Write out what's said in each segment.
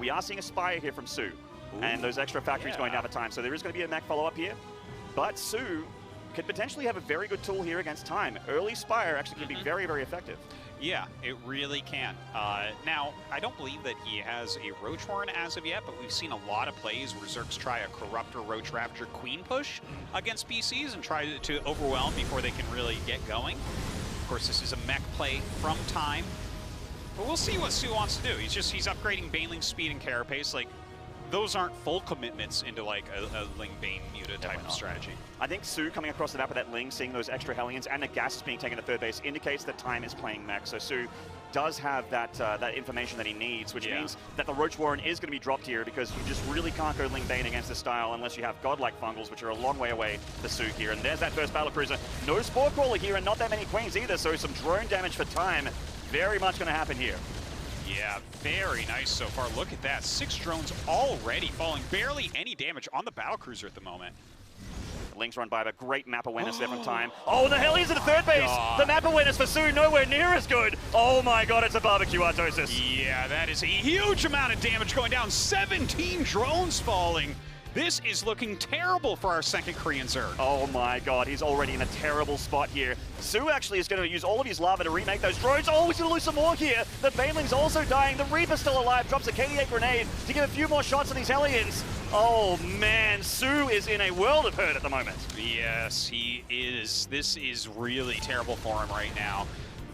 we are seeing a Spire here from soO. And those extra factories going down the time. So there is going to be a mech follow-up here. But soO could potentially have a very good tool here against time. Early Spire actually can be very, very effective. Yeah, it really can. Now, I don't believe that he has a Roach Warren as of yet, but we've seen a lot of plays where Zergs try a Corruptor, Roach Ravager, Queen push against BCs and try to overwhelm before they can really get going. Of course, this is a mech play from time. But we'll see what soO wants to do. He's upgrading Baneling speed and carapace. Like, those aren't full commitments into like a Ling Bane Muta type of strategy. I think soO coming across the map with that Ling, seeing those extra Hellions and the gases being taken to third base indicates that time is playing mech. So soO does have that that information that he needs, which means that the Roach Warren is going to be dropped here because you just really can't go Ling Bane against this style unless you have godlike Fungals, which are a long way away for soO here. And there's that first Battlecruiser. No Spore Crawler here and not that many Queens either, so some drone damage for time. Very much going to happen here. Yeah, very nice so far. Look at that. 6 drones already falling. Barely any damage on the Battlecruiser at the moment. Lings run by, but great map awareness there from time. Oh, the Hellions at the third base! The map awareness for soO nowhere near as good! Oh my god, it's a barbecue, Artosis. Yeah, that is a huge amount of damage going down. 17 drones falling. This is looking terrible for our second Korean Zerg. Oh my god, he's already in a terrible spot here. soO actually is going to use all of his lava to remake those drones. Oh, he's going to lose some more here. The Baneling's also dying. The Reaper's still alive. Drops a KD8 grenade to give a few more shots on these Hellions. Oh man, soO is in a world of hurt at the moment. Yes, he is. This is really terrible for him right now.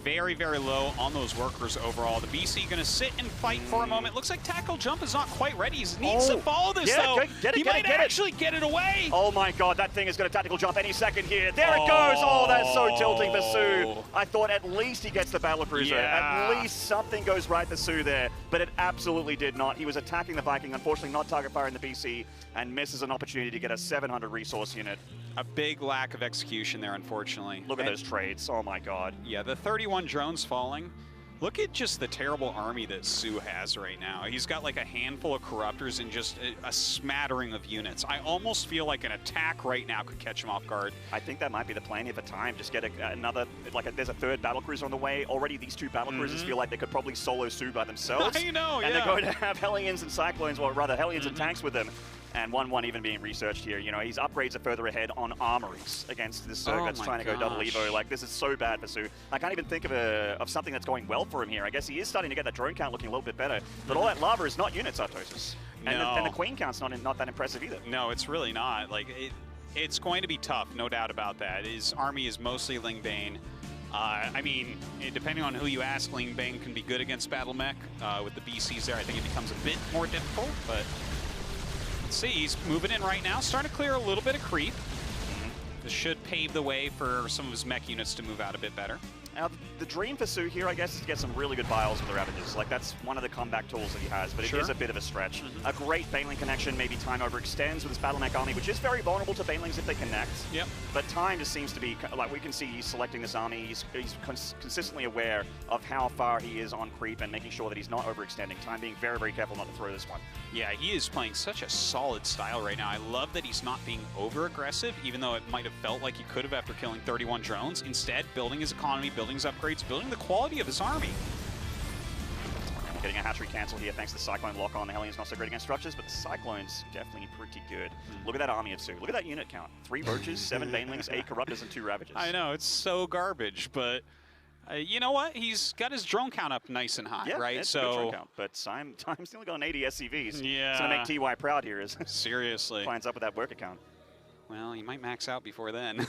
Very, very low on those workers overall. The BC going to sit and fight for a moment. Looks like Tackle Jump is not quite ready. He needs to follow this, though. He might actually get it away. Oh my god, that thing is going to Tactical Jump any second here. There it goes. Oh, that's so tilting for soO. I thought at least he gets the Battlecruiser. At least something goes right for soO there, but it absolutely did not. He was attacking the Viking, unfortunately not target fire in the BC, and misses an opportunity to get a 700 resource unit. A big lack of execution there, unfortunately. Look at those trades. Oh my god. Yeah, the 31 drones falling. Look at just the terrible army that soO has right now. He's got like a handful of Corruptors and just a smattering of units. I almost feel like an attack right now could catch him off guard. I think that might be the plan here for time. Just get another, there's a third Battlecruiser on the way. Already these two Battlecruisers feel like they could probably solo soO by themselves. I know, and they're going to have Hellions and Cyclones, or rather Hellions and tanks with them. And 1-1 even being researched here. You know, his upgrades are further ahead on armories against this Zerg that's trying to go double Evo. Like, this is so bad for soO. I can't even think of something that's going well for him here. I guess he is starting to get that drone count looking a little bit better. But all that lava is not units, Artosis. And the Queen count's not that impressive either. No, it's really not. Like, it's going to be tough, no doubt about that. His army is mostly Ling Bane. I mean, depending on who you ask, Ling Bane can be good against Battle Mech. With the BCs there, I think it becomes a bit more difficult, but let's see, he's moving in right now, starting to clear a little bit of creep. This should pave the way for some of his mech units to move out a bit better. Now, the dream for soO here, I guess, is to get some really good biles with the Ravagers. Like, that's one of the comeback tools that he has, but it is a bit of a stretch. A great Baneling connection, maybe time overextends with his Battle Mech army, which is very vulnerable to Banelings if they connect. But time just seems to be, like, we can see he's selecting this army. He's consistently aware of how far he is on creep and making sure that he's not overextending. Time being very, very careful not to throw this one. Yeah, he is playing such a solid style right now. I love that he's not being over-aggressive, even though it might have felt like he could have after killing 31 drones. Instead, building his economy, building his upgrades, building the quality of his army. Getting a hatchery cancel here thanks to the Cyclone lock on. The Hellions not so great against structures, but the Cyclone's definitely pretty good. Look at that army of soO. Look at that unit count. 3 Roaches, 7 Banelings, 8 Corruptors, and 2 Ravagers. I know, it's so garbage, but you know what? He's got his drone count up nice and high, right? It's a good drone count, but Time's still got an 80 SCVs. Yeah. It's going to make TY proud here as seriously finds up with that work account. Well, he might max out before then.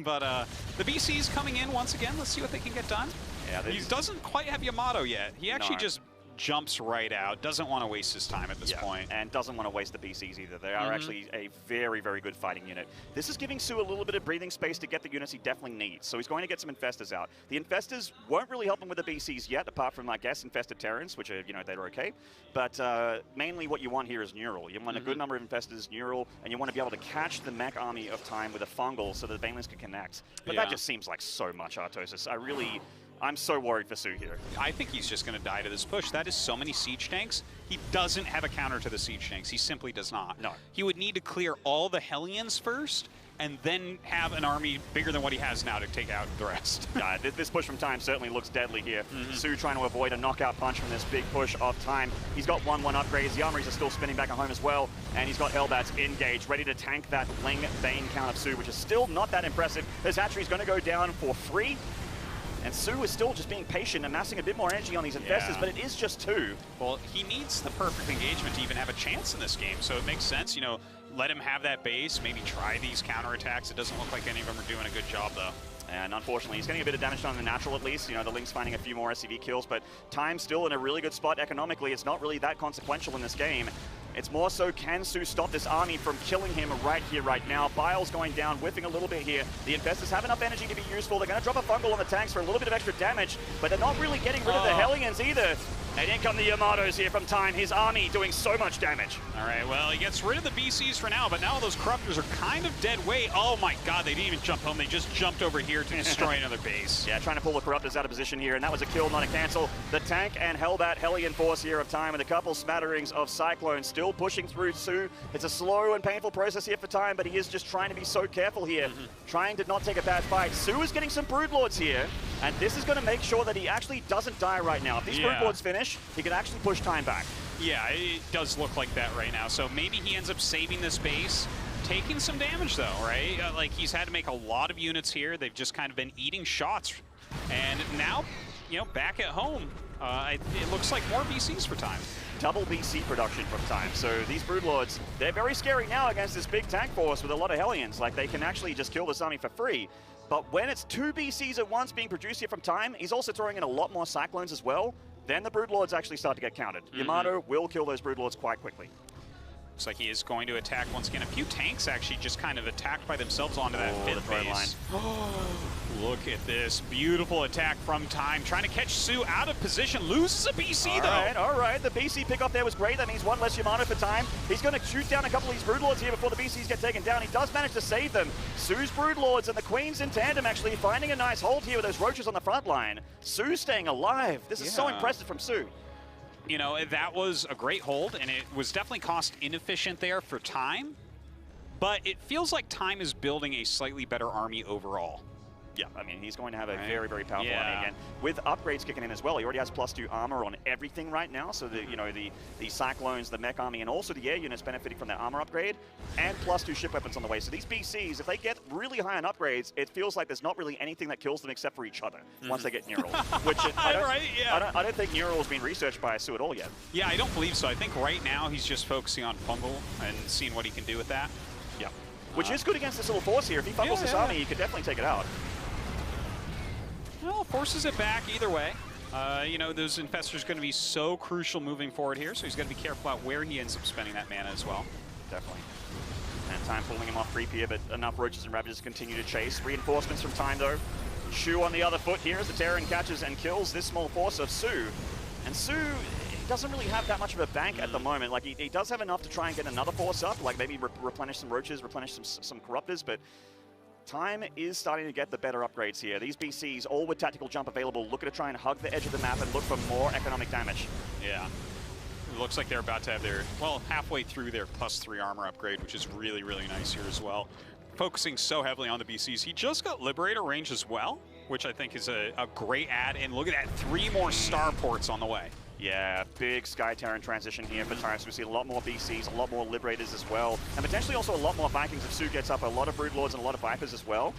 But the BC's coming in once again. Let's see what they can get done. Yeah, he doesn't quite have Yamato yet. He actually just jumps right out. Doesn't want to waste his time at this point. And doesn't want to waste the BCs either. They are actually a very, very good fighting unit. This is giving soO a little bit of breathing space to get the units he definitely needs. So he's going to get some Infestors out. The Infestors won't really help him with the BCs yet, apart from, I guess, Infested Terrans, which are, you know, they're okay. But mainly what you want here is Neural. You want a good number of Infestors, Neural, and you want to be able to catch the mech army of time with a Fungal so that the Banelings can connect. But that just seems like so much, Artosis. I'm so worried for soO here. I think he's just going to die to this push. That is so many siege tanks. He doesn't have a counter to the siege tanks. He simply does not. No. He would need to clear all the Hellions first, and then have an army bigger than what he has now to take out the rest. This push from Time certainly looks deadly here. soO trying to avoid a knockout punch from this big push of Time. He's got 1-1 upgrades. The armories are still spinning back at home as well. And he's got Hellbats engaged, ready to tank that Ling Bane count of soO, which is still not that impressive. His hatchery's going to go down for free. And soO is still just being patient, amassing a bit more energy on these infestors, but it is just 2. Well, he needs the perfect engagement to even have a chance in this game, so it makes sense, you know, let him have that base, maybe try these counterattacks. It doesn't look like any of them are doing a good job, though. And unfortunately, he's getting a bit of damage done on the natural at least. You know, the Ling's finding a few more SCV kills, but Time's still in a really good spot economically. It's not really that consequential in this game. It's more so, can soO stop this army from killing him right here, right now? Bile's going down, whiffing a little bit here. The infestors have enough energy to be useful. They're going to drop a fungal on the tanks for a little bit of extra damage, but they're not really getting rid of the Hellions either. And in come the Yamatos here from Time. His army doing so much damage. All right, well, he gets rid of the BCs for now, but now those Corruptors are kind of dead weight. Oh my god, they didn't even jump home. They just jumped over here to destroy another base. Yeah, trying to pull the Corruptors out of position here, and that was a kill, not a cancel. The tank and Hellbat Hellion force here of Time, and a couple smatterings of Cyclone still pushing through soO. It's a slow and painful process here for Time, but he is just trying to be so careful here, trying to not take a bad fight. soO is getting some Broodlords here, and this is going to make sure that he actually doesn't die right now. If these Broodlords finish, he can actually push Time back. Yeah, it does look like that right now. So maybe he ends up saving this base, taking some damage though, right? Like he's had to make a lot of units here. They've just kind of been eating shots. And now, you know, back at home, it looks like more BCs for Time. Double BC production from Time. So these Broodlords, they're very scary now against this big tank force with a lot of Hellions. Like they can actually just kill this army for free. But when it's 2 BCs at once being produced here from Time, he's also throwing in a lot more Cyclones as well. Then the Broodlords actually start to get counted. Yamato will kill those Broodlords quite quickly. Looks like he is going to attack once again. A few tanks actually just kind of attacked by themselves onto that fifth base. Look at this beautiful attack from Time, trying to catch soO out of position, loses a BC though. All right, the BC pickup there was great. That means 1 less Yamato for Time. He's going to shoot down a couple of these Broodlords here before the BCs get taken down. He does manage to save them. soO's Broodlords and the Queens in tandem actually finding a nice hold here with those roaches on the front line. soO staying alive. This is so impressive from soO. You know, that was a great hold, and it was definitely cost inefficient there for Time, but it feels like Time is building a slightly better army overall. Yeah, I mean, he's going to have a very, very powerful army again. With upgrades kicking in as well, he already has +2 armor on everything right now. So, the, you know, the Cyclones, the mech army, and also the air units benefiting from that armor upgrade, and +2 ship weapons on the way. So these BCs, if they get really high on upgrades, it feels like there's not really anything that kills them except for each other once they get Neural. Which I don't think Neural has been researched by soO at all yet. Yeah, I don't believe so. I think right now he's just focusing on Fungal and seeing what he can do with that. Yeah. Which is good against this little force here. If he fumbles this army, he could definitely take it out. Well, forces it back either way. You know, those infestors are going to be so crucial moving forward here, so he's got to be careful about where he ends up spending that mana as well. Definitely. And Time pulling him off creep here, but enough Roaches and Ravages continue to chase. Reinforcements from Time, though. soO on the other foot here as the Terran catches and kills this small force of soO. And soO doesn't really have that much of a bank at the moment. Like, he does have enough to try and get another force up, like maybe replenish some Roaches, replenish some Corruptors, but Time is starting to get the better upgrades here. These BCs, all with tactical jump available, looking to try and hug the edge of the map and look for more economic damage. Yeah. It looks like they're about to have their, well, halfway through their +3 armor upgrade, which is really, really nice here as well. Focusing so heavily on the BCs. He just got Liberator range as well, which I think is a great add. And look at that, 3 more starports on the way. Yeah, big Sky Terran transition here for Time. So we see a lot more BCs, a lot more Liberators as well. And potentially also a lot more Vikings if soO gets up, a lot of Broodlords and a lot of Vipers as well.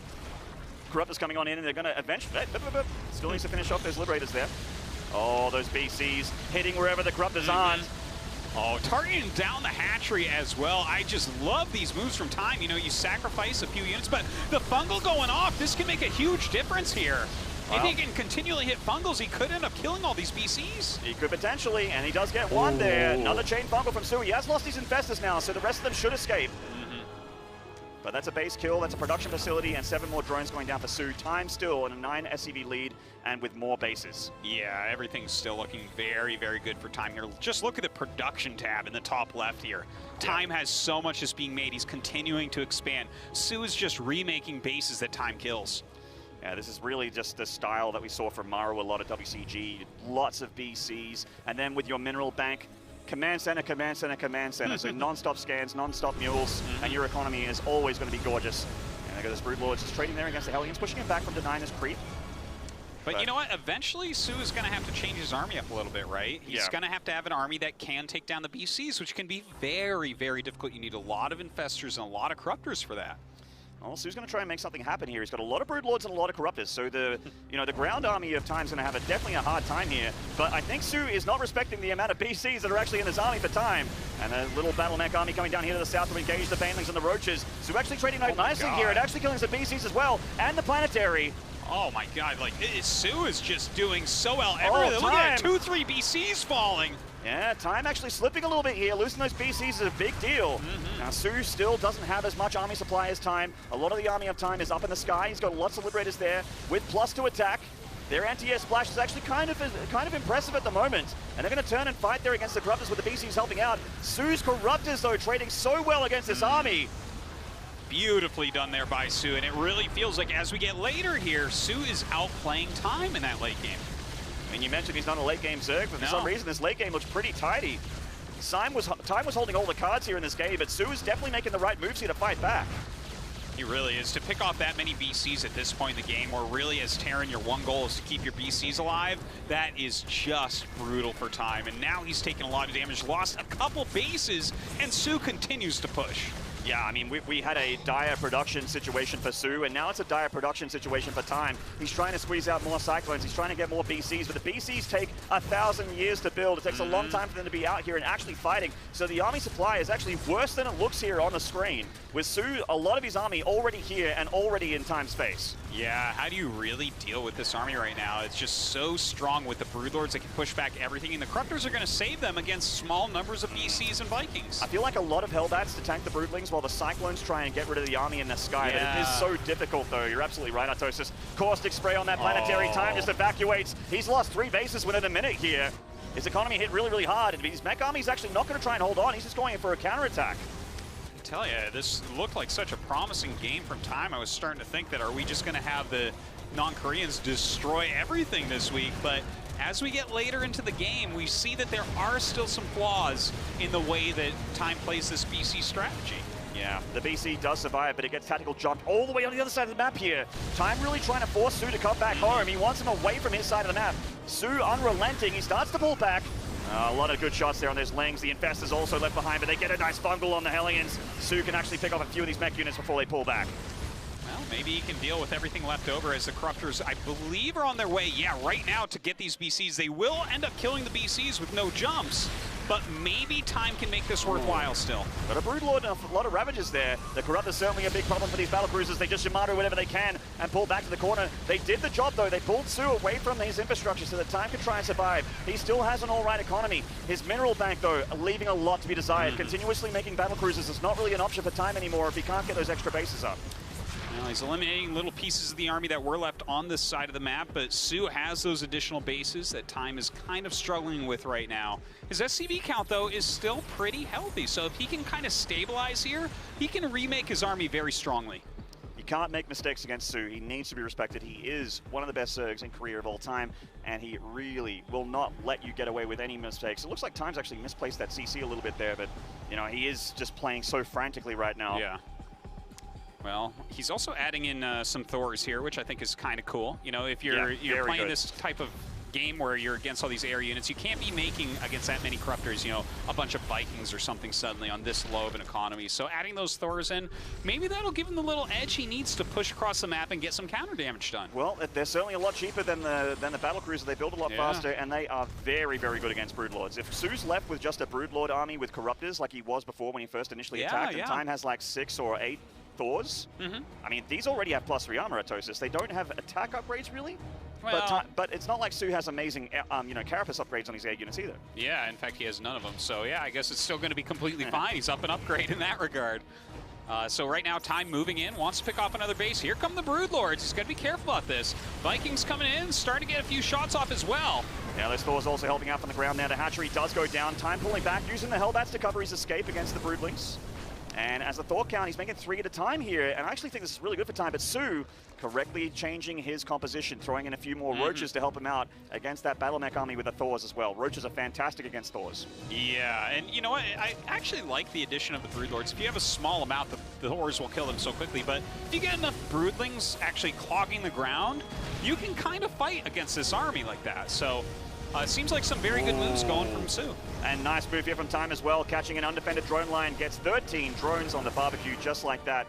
Corruptors coming on in, and they're going to eventually... Still needs to finish off those Liberators there. Oh, those BCs hitting wherever the Corruptors aren't. Oh, targeting down the hatchery as well. I just love these moves from Time. You know, you sacrifice a few units, but the Fungal going off, this can make a huge difference here. If he can continually hit Fungals, he could end up killing all these BCs. He could potentially, and he does get one there. Another chain Fungal from soO. He has lost his Infestors now, so the rest of them should escape. But that's a base kill, that's a production facility, and 7 more drones going down for soO. Time still on a 9 SCV lead, and with more bases. Yeah, everything's still looking very, very good for Time here. Just look at the production tab in the top left here. Time has so much that's being made. He's continuing to expand. soO is just remaking bases that Time kills. Yeah, this is really just the style that we saw from Maru, a lot of WCG, lots of BCs, and then with your mineral bank, command center, command center, command center. So non-stop scans, non-stop mules, and your economy is always going to be gorgeous. There goes Broodlords just trading there against the Hellions, pushing him back from denying his creep. But you know what? Eventually, soO is going to have to change his army up a little bit, right? He's going to have an army that can take down the BCs, which can be very, very difficult. You need a lot of Infestors and a lot of Corruptors for that. Well, soO's going to try and make something happen here. He's got a lot of Broodlords and a lot of Corruptors, so the the ground army of Time's going to have definitely a hard time here. But I think soO is not respecting the amount of BCs that are actually in his army for Time. And a little battle mech army coming down here to the south to engage the Banelings and the Roaches. soO actually trading out nicely here and actually killing some BCs as well, and the Planetary. Oh my god, like, soO is just doing so well. Look at that, 2-3 BCs falling. Yeah, Time actually slipping a little bit here. Losing those BCs is a big deal. Now, soO still doesn't have as much army supply as Time. A lot of the army of Time is up in the sky. He's got lots of Liberators there with plus to attack. Their anti-air splash is actually kind of impressive at the moment. And they're going to turn and fight there against the Corruptors with the BCs helping out. soO's Corruptors, though, trading so well against this army. Beautifully done there by soO, and it really feels like as we get later here, soO is outplaying Time in that late game. I mean, you mentioned he's not a late game Zerg, but for some reason this late game looks pretty tidy. Time was holding all the cards here in this game, but soO is definitely making the right moves here to fight back. He really is. To pick off that many BCs at this point in the game, where really as Terran, your one goal is to keep your BCs alive, that is just brutal for Time. And now he's taking a lot of damage, lost a couple bases, and soO continues to push. Yeah, I mean, we had a dire production situation for soO, and now it's a dire production situation for Time. He's trying to squeeze out more Cyclones, he's trying to get more BCs, but the BCs take 1,000 years to build. It takes a long time for them to be out here and actually fighting. So the army supply is actually worse than it looks here on the screen. With soO, a lot of his army already here and already in Time's face. Yeah, how do you really deal with this army right now? It's just so strong with the Broodlords that can push back everything, and the Corruptors are going to save them against small numbers of BCs and Vikings. I feel like a lot of Hellbats to tank the Broodlings while the Cyclones try and get rid of the army in the sky. But it is so difficult, though. You're absolutely right, Artosis. Caustic Spray on that Planetary. Time just evacuates. He's lost 3 bases within a minute here. His economy hit really, really hard, and his mech army's actually not going to try and hold on. He's just going in for a counterattack. I tell you, this looked like such a promising game from Time. I was starting to think that, are we just going to have the non-Koreans destroy everything this week? But as we get later into the game, we see that there are still some flaws in the way that Time plays this BC strategy. Yeah, the BC does survive, but it gets tactical jumped all the way on the other side of the map here. Time really trying to force soO to come back home. He wants him away from his side of the map. soO unrelenting. He starts to pull back. A lot of good shots there on those Lings. The Infestors also left behind, but they get a nice fungal on the Hellions. soO can actually pick off a few of these mech units before they pull back. Well, maybe he can deal with everything left over as the Corruptors, I believe, are on their way. Yeah, right now to get these BCs. They will end up killing the BCs with no jumps, but maybe Time can make this worthwhile still. Got a Broodlord and a lot of Ravagers there. The Corruptors certainly a big problem for these Battlecruisers. They just Yamato whatever they can and pull back to the corner. They did the job, though. They pulled soO away from his infrastructure so that Time can try and survive. He still has an all-right economy. His mineral bank, though, leaving a lot to be desired. Continuously making Battlecruisers is not really an option for Time anymore if he can't get those extra bases up. Well, he's eliminating little pieces of the army that were left on this side of the map, but soO has those additional bases that Time is kind of struggling with right now. His SCV count, though, is still pretty healthy, so if he can kind of stabilize here, he can remake his army very strongly. You can't make mistakes against soO. He needs to be respected. He is one of the best Zergs in Korea of all time, and he really will not let you get away with any mistakes. It looks like Time's actually misplaced that CC a little bit there, but, you know, he is just playing so frantically right now. Yeah. Well, he's also adding in some Thors here, which I think is kind of cool. You know, if you're playing this type of game where you're against all these air units, you can't be making against that many Corruptors, you know, a bunch of Vikings or something suddenly on this low of an economy. So adding those Thors in, maybe that'll give him the little edge he needs to push across the map and get some counter damage done. Well, they're certainly a lot cheaper than the Battlecruiser. They build a lot faster, and they are very, very good against Broodlords. If soO's left with just a Broodlord army with Corruptors like he was before when he first initially attacked, and Time has like 6 or 8 Thors. I mean, these already have +3 armor at Tosis. They don't have attack upgrades, really. Well, but it's not like soO has amazing, you know, carapace upgrades on his air units either. Yeah, in fact, he has none of them. So, yeah, I guess it's still going to be completely fine. He's up an upgrade in that regard. So right now, Time moving in, wants to pick off another base. Here come the Broodlords. He's got to be careful about this. Vikings coming in, starting to get a few shots off as well. Yeah, those Thors also helping out from the ground now. The hatchery does go down. Time pulling back, using the Hellbats to cover his escape against the Broodlings. And as the Thor count, he's making 3 at a time here, and I actually think this is really good for Time, but soO correctly changing his composition, throwing in a few more Roaches to help him out against that Battle Mech army with the Thors as well. Roaches are fantastic against Thors. Yeah, and you know what? I actually like the addition of the Broodlords. If you have a small amount, the the Thors will kill them so quickly. But if you get enough Broodlings actually clogging the ground, you can kind of fight against this army like that. So it seems like some very good moves going from soO. And nice move here from Time as well, catching an undefended drone line, gets 13 drones on the BBQ just like that.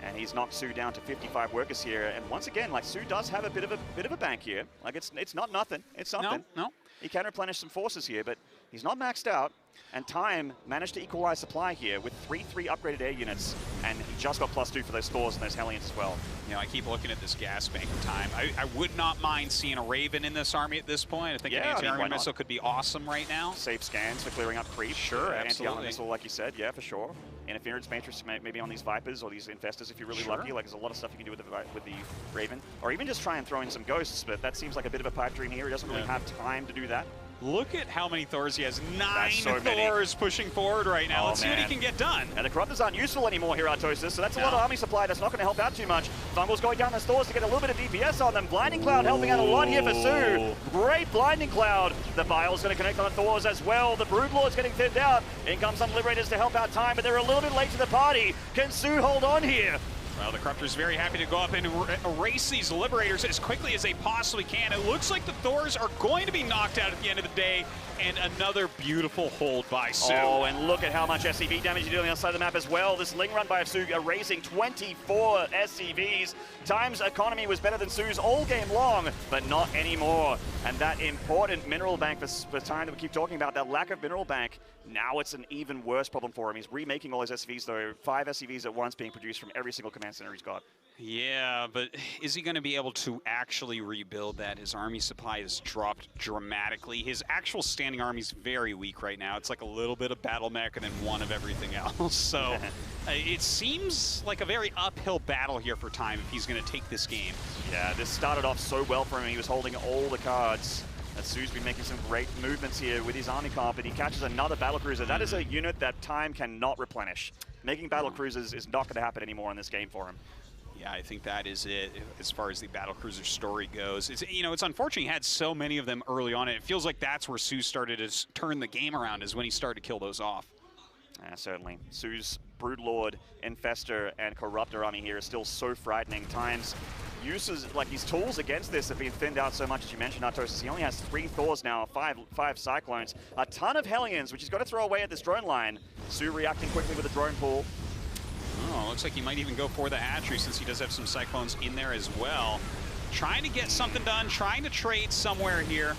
And he's knocked soO down to 55 workers here. And once again, like, soO does have a bit of a bank here. Like, it's not nothing. It's something. No. He can replenish some forces here, but he's not maxed out. And Time managed to equalize supply here with 3 upgraded air units, and he just got +2 for those Thors and those Hellions as well. You know, I keep looking at this gas bank of Time. I would not mind seeing a Raven in this army at this point. I think an anti-army missile could be awesome right now. Safe scans for clearing up creep. Sure, absolutely. Anti-army missile, like you said, yeah, for sure. Interference matrix maybe on these Vipers or these Infestors if you're really lucky. Like, there's a lot of stuff you can do with the Raven. Or even just try and throw in some Ghosts, but that seems like a bit of a pipe dream here. He doesn't really have time to do that. Look at how many Thors he has. 9 Thors pushing forward right now. Let's see what he can get done. And the Corruptors aren't useful anymore here, Artosis, so that's a lot of army supply that's not going to help out too much. Fungal's going down those Thors to get a little bit of DPS on them. Blinding Cloud helping out a lot here for soO. Great Blinding Cloud. The Vile's going to connect on the Thors as well. The Broodlord's getting thinned out. In comes some Liberators to help out Time, but they're a little bit late to the party. Can soO hold on here? Well, the Corruptor's very happy to go up and erase these Liberators as quickly as they possibly can. It looks like the Thors are going to be knocked out at the end of the day, and another beautiful hold by soO. Oh, and look at how much SCV damage you're dealing outside the map as well. This Ling run by soO erasing 24 SCVs. Time's economy was better than soO's all game long, but not anymore. And that important mineral bank for Time that we keep talking about, that lack of mineral bank, now it's an even worse problem for him. He's remaking all his SCVs, though. 5 SCVs at once being produced from every single command center he's got. Yeah, but is he going to be able to actually rebuild that? His army supply has dropped dramatically. His actual standing army's very weak right now. It's like a little bit of battle mech and then one of everything else. So it seems like a very uphill battle here for Time if he's going to take this game. Yeah, this started off so well for him. He was holding all the cards. soO's been making some great movements here with his army comp, and he catches another battlecruiser. That is a unit that Time cannot replenish. Making battlecruisers is not going to happen anymore in this game for him. Yeah, I think that is it as far as the battlecruiser story goes. It's, you know, it's unfortunate he had so many of them early on. It feels like that's where soO started to turn the game around, is when he started to kill those off. Yeah, certainly. soO's Broodlord, Infestor, and Corruptor army here is still so frightening. Time's uses, like, his tools against this have been thinned out so much, as you mentioned, Artosis. He only has 3 Thors now, 5 Cyclones, a ton of Hellions, which he's got to throw away at this drone line. soO reacting quickly with a drone pool. Oh, looks like he might even go for the hatchery since he does have some Cyclones in there as well. Trying to get something done, trying to trade somewhere here.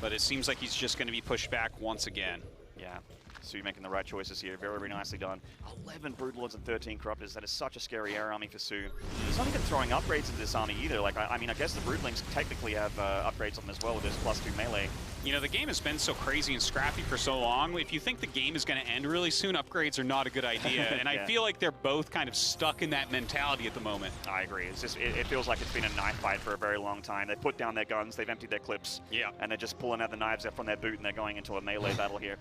But it seems like he's just going to be pushed back once again. Yeah. soO making the right choices here. Very, very nicely done. 11 Broodlords and 13 Corruptors. That is such a scary air army for soO. He's not even throwing upgrades into this army either. Like, I mean, I guess the Broodlings technically have upgrades on them as well with this +2 melee. You know, the game has been so crazy and scrappy for so long. If you think the game is going to end really soon, upgrades are not a good idea. And I feel like they're both kind of stuck in that mentality at the moment. I agree. It's just, it feels like it's been a knife fight for a very long time. They put down their guns, they've emptied their clips, and they're just pulling out the knives out from their boot, and they're going into a melee battle here.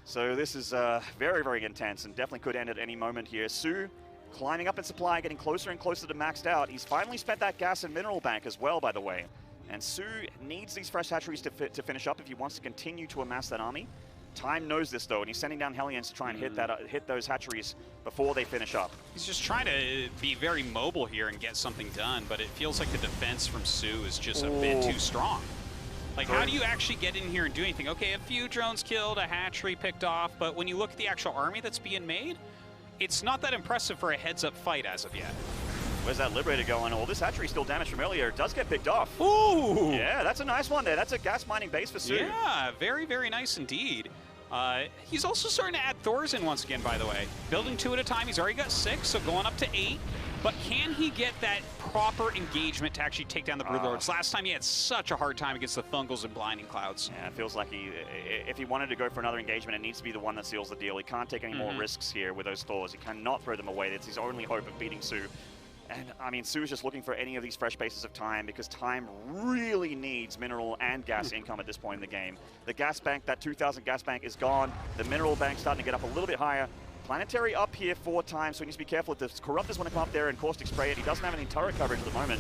So this is very, very intense, and definitely could end at any moment here. soO climbing up in supply, getting closer and closer to maxed out. He's finally spent that gas and mineral bank as well, by the way. And soO needs these fresh hatcheries to finish up if he wants to continue to amass that army. Time knows this, though, and he's sending down Hellions to try and hit those hatcheries before they finish up. He's just trying to be very mobile here and get something done, but it feels like the defense from soO is just a bit too strong. Like, how do you actually get in here and do anything? Okay, a few drones killed, a hatchery picked off, but when you look at the actual army that's being made, it's not that impressive for a heads-up fight as of yet. Where's that Liberator going? Oh, this hatchery still damaged from earlier. It does get picked off. Ooh! Yeah, that's a nice one there. That's a gas mining base for soO. Yeah, very, very nice indeed. He's also starting to add Thors in once again, by the way. Building 2 at a time. He's already got 6, so going up to 8. But can he get that proper engagement to actually take down the Broodlords? Last time he had such a hard time against the Fungals and Blinding Clouds. Yeah, it feels like if he wanted to go for another engagement, it needs to be the one that seals the deal. He can't take any more risks here with those Thors. He cannot throw them away. That's his only hope of beating soO. And, I mean, soO is just looking for any of these fresh bases of Time because Time really needs mineral and gas income at this point in the game. The gas bank, that 2,000 gas bank is gone. The mineral bank's starting to get up a little bit higher. Planetary up here 4 times, so he needs to be careful if the Corruptors want to come up there and caustic spray it. He doesn't have any turret coverage at the moment.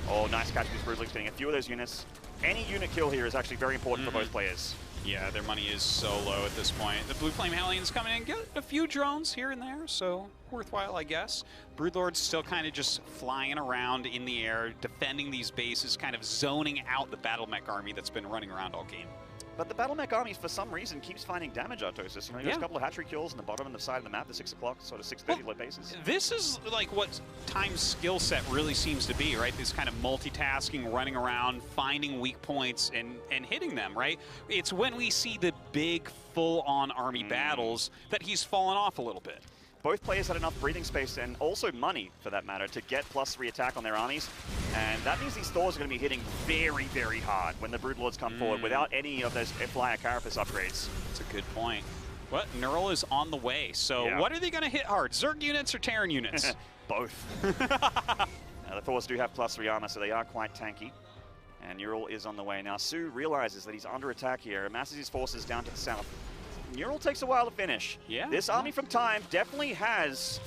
Oh, nice catch with Broodlings getting a few of those units. Any unit kill here is actually very important for both players. Yeah, their money is so low at this point. The Blue Flame Hellions coming in, get a few drones here and there, so worthwhile, I guess. Broodlord's still kind of just flying around in the air, defending these bases, kind of zoning out the Battle Mech army that's been running around all game. But the Battle Mech army, for some reason, keeps finding damage, Artosis. You know, he does a couple of hatchery kills on the bottom and the side of the map, the 6 o'clock, sort of 6:30 low bases. This is like what Time's skill set really seems to be, right? This kind of multitasking, running around, finding weak points, and hitting them, right? It's when we see the big, full-on army battles that he's fallen off a little bit. Both players had enough breathing space and also money, for that matter, to get +3 attack on their armies. And that means these Thors are going to be hitting very, very hard when the Broodlords come forward without any of those Flyer Carapace upgrades. That's a good point. What? Neural is on the way. So what are they going to hit hard? Zerg units or Terran units? Both. The Thors do have +3 armor, so they are quite tanky. And Neural is on the way. Now, soO realizes that he's under attack here, amasses his forces down to the south. Neural takes a while to finish. Yeah. This army from Time definitely has,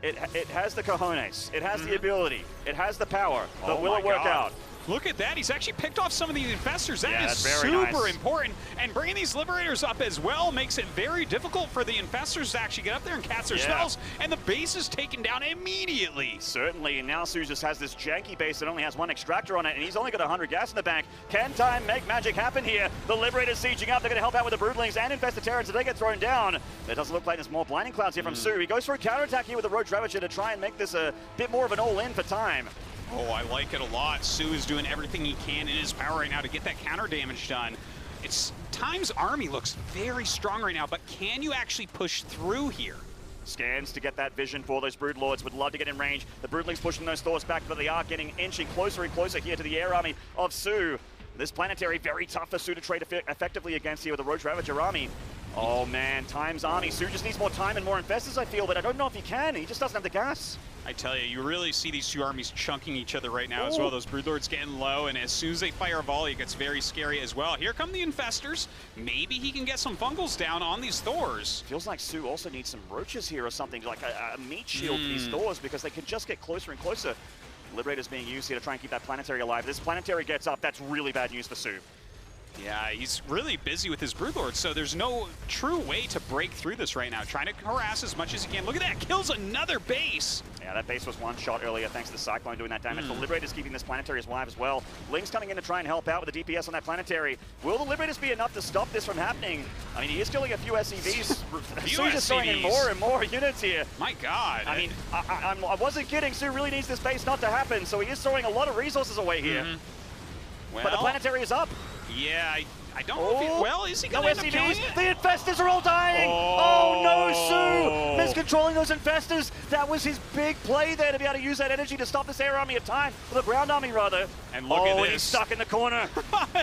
it has the cojones, it has the ability, it has the power, but will it work out? Look at that. He's actually picked off some of these infestors. That is super important. And bringing these Liberators up as well makes it very difficult for the infestors to actually get up there and cast their spells. And the base is taken down immediately. Certainly. And now soO just has this janky base that only has 1 extractor on it, and he's only got 100 gas in the bank. Can Time make magic happen here? The Liberators sieging up. They're going to help out with the Broodlings and infest the Terrans if they get thrown down. It doesn't look like there's more blinding clouds here from soO. He goes for a counterattack here with the Roach Ravager to try and make this a bit more of an all-in for Time. Oh, I like it a lot. soO is doing everything he can in his power right now to get that counter damage done. Time's army looks very strong right now, but can you actually push through here? Scans to get that vision for those Broodlords. Would love to get in range. The Broodlings pushing those Thors back, but they are inching closer and closer here to the air army of soO. This planetary, very tough for soO to trade effectively against here with the Roach Ravager army. Oh man, Time's army. soO just needs more time and more infestors, I feel, but I don't know if he can. He just doesn't have the gas. I tell you, you really see these two armies chunking each other right now as well. Those Broodlords getting low, and as soon as they fire a volley, it gets very scary as well. Here come the infestors. Maybe he can get some fungals down on these Thors. Feels like soO also needs some roaches here or something, like a meat shield for these Thors, because they can just get closer and closer. Liberator's being used here to try and keep that planetary alive. This planetary gets up, that's really bad news for soO. Yeah, he's really busy with his Broodlord, so there's no true way to break through this right now. Trying to harass as much as he can. Look at that, kills another base. Yeah, that base was one shot earlier thanks to the Cyclone doing that damage. The Liberator's keeping this planetary alive as well. Link's coming in to try and help out with the DPS on that planetary. Will the Liberators be enough to stop this from happening? I mean, he is killing a few SCVs. soO just throwing in more and more units here. My God. I mean, I wasn't kidding. soO really needs this base not to happen, so he is throwing a lot of resources away here. Well, but the planetary is up. Yeah, I don't know if he... Well, is he going to end up killing it? The infestors are all dying! Oh no, soO! Miscontrolling those infestors! That was his big play there to be able to use that energy to stop this air army of Time, or the ground army rather. And look at this. He's stuck in the corner.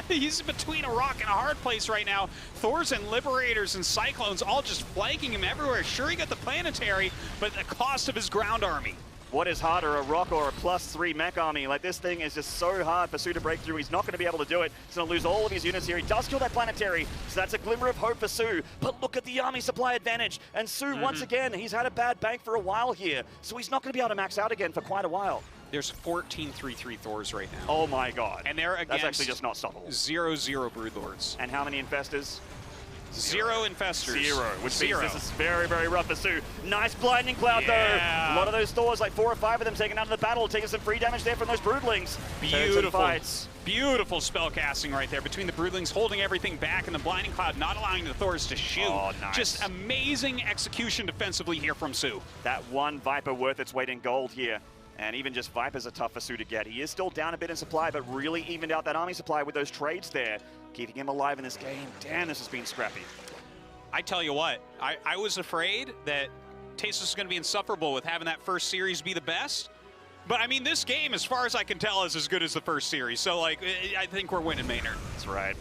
He's between a rock and a hard place right now. Thors and Liberators and Cyclones all just flanking him everywhere. Sure, he got the planetary, but at the cost of his ground army. What is harder, a rock or a +3 mech army? Like, this thing is just so hard for soO to break through. He's not going to be able to do it. He's going to lose all of his units here. He does kill that planetary, so that's a glimmer of hope for soO. But look at the army supply advantage. And soO, once again, he's had a bad bank for a while here, so he's not going to be able to max out again for quite a while. There's 14 3/3 Thors right now. Oh my God. And they're against... That's actually just not stoppable. 0-0 Broodlords. And how many infestors? 0 infestors. 0, which means this is very, very rough for soO. Nice blinding cloud though. A lot of those Thors, like 4 or 5 of them taken out of the battle, taking some free damage there from those Broodlings. Beautiful. Beautiful spell casting right there between the Broodlings holding everything back and the blinding cloud not allowing the Thors to shoot. Oh, nice. Just amazing execution defensively here from soO. That one Viper worth its weight in gold here. And even just Vipers are tough for soO to get. He is still down a bit in supply, but really evened out that army supply with those trades there, keeping him alive in this game. Damn, this has been scrappy. I tell you what, I was afraid that Tasos was going to be insufferable with having that first series be the best. But I mean, this game, as far as I can tell, is as good as the first series. So, like, I think we're winning Maynard. That's right.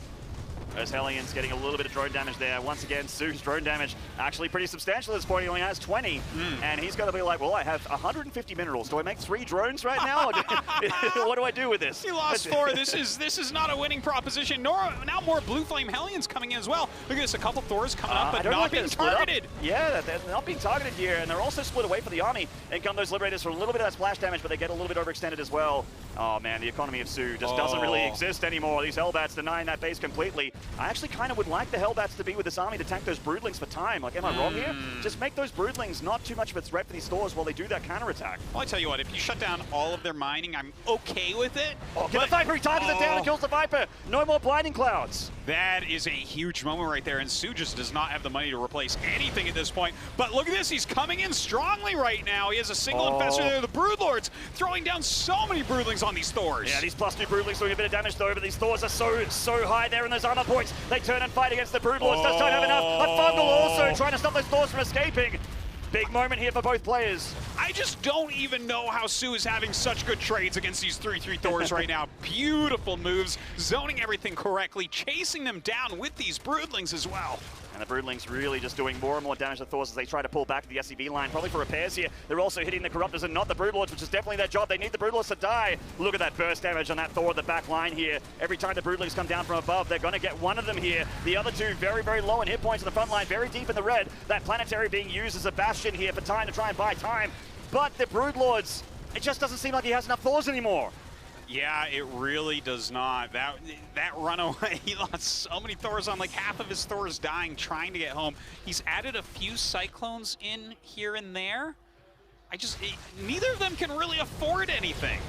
Those Hellions getting a little bit of drone damage there. Once again, soO's drone damage actually pretty substantial at this point. He only has 20. And he's going to be like, well, I have 150 minerals. Do I make 3 drones right now? What do I do with this? He lost 4. This is not a winning proposition. Now more Blue Flame Hellions coming in as well. Look at this, a couple Thors coming up, but not being targeted. Yeah, they're not being targeted here, and they're also split away for the army. And come those Liberators for a little bit of that splash damage, but they get a little bit overextended as well. Oh man, the economy of soO just doesn't really exist anymore. These Hellbats denying that base completely. I actually kind of would like the Hellbats to be with this army to tank those Broodlings for time. Like, am I wrong here? Just make those Broodlings not too much of a threat for these Thors while they do that counterattack. Well, I tell you what, if you shut down all of their mining, I'm okay with it. Oh, get the Viper, he targets it down and kills the Viper. No more blinding clouds. That is a huge moment right there, and soO just does not have the money to replace anything at this point. But look at this, he's coming in strongly right now. He has a single infestor there. The Broodlords throwing down so many Broodlings on these Thors. Yeah, these +2 Broodlings doing a bit of damage though, but these Thors are so high there in those armor points. They turn and fight against the Broodlords. Just don't have enough. A Fungal also trying to stop those Thors from escaping. Big moment here for both players. I just don't even know how soO is having such good trades against these 3/3 Thors right now. Beautiful moves, zoning everything correctly, chasing them down with these Broodlings as well. And the Broodlings really just doing more and more damage to Thors as they try to pull back to the SCV line, probably for repairs here. They're also hitting the Corruptors and not the Broodlords, which is definitely their job. They need the Broodlords to die. Look at that burst damage on that Thor at the back line here. Every time the Broodlings come down from above, they're going to get one of them here. The other two very low in hit points in the front line, very deep in the red. That Planetary being used as a bastion here for time to try and buy time. But the Broodlords, it just doesn't seem like he has enough Thors anymore. Yeah, it really does not. That runaway, he lost so many Thors on, like half of his Thors dying trying to get home. He's added a few Cyclones in here and there. Neither of them can really afford anything.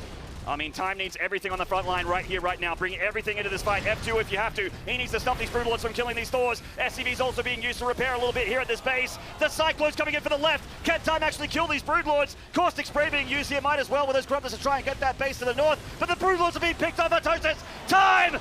I mean, time needs everything on the front line right here, right now. Bring everything into this fight. F2 if you have to. He needs to stop these Broodlords from killing these Thors. SCV's also being used to repair a little bit here at this base. The Cyclone's coming in for the left. Can time actually kill these Broodlords? Caustic Spray being used here. Might as well with those Corruptors to try and get that base to the north. But the Broodlords are being picked off by Tosis. Time